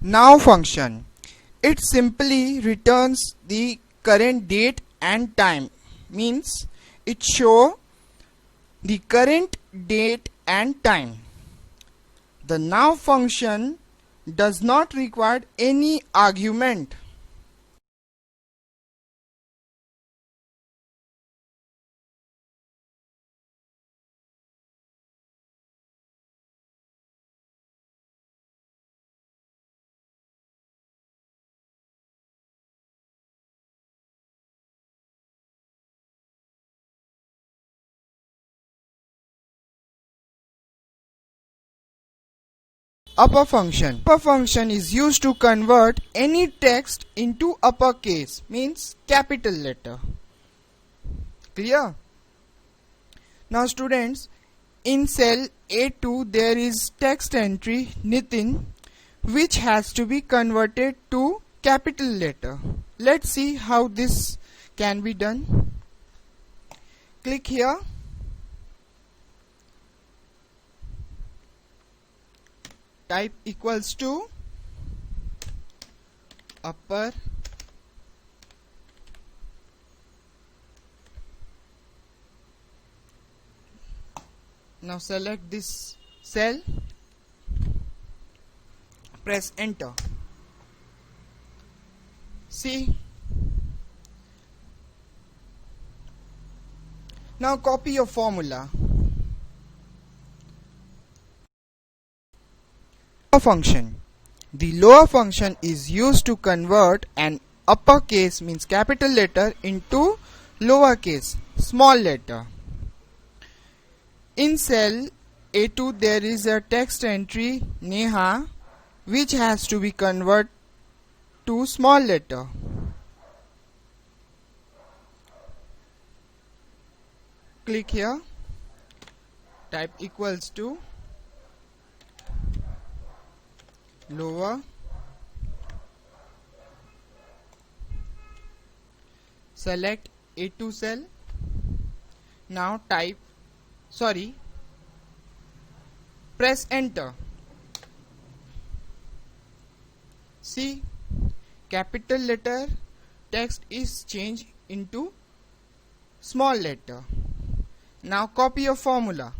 Now function. It simply returns the current date and time. Means it show the current date and time. The now function does not require any argument. Upper function. Upper function is used to convert any text into uppercase, means capital letter. Clear? Now students, in cell A2 there is text entry Nitin, which has to be converted to capital letter. Let's see how this can be done. Click here. Type equals to upper now select this cell, press enter. See, now copy your formula. Function. The lower function is used to convert an uppercase, means capital letter, into lowercase small letter. In cell A2 there is a text entry Neha, which has to be converted to small letter. Click here. Type equals to lower, select A2 cell. Now press enter. See, capital letter text is changed into small letter. Now copy your formula.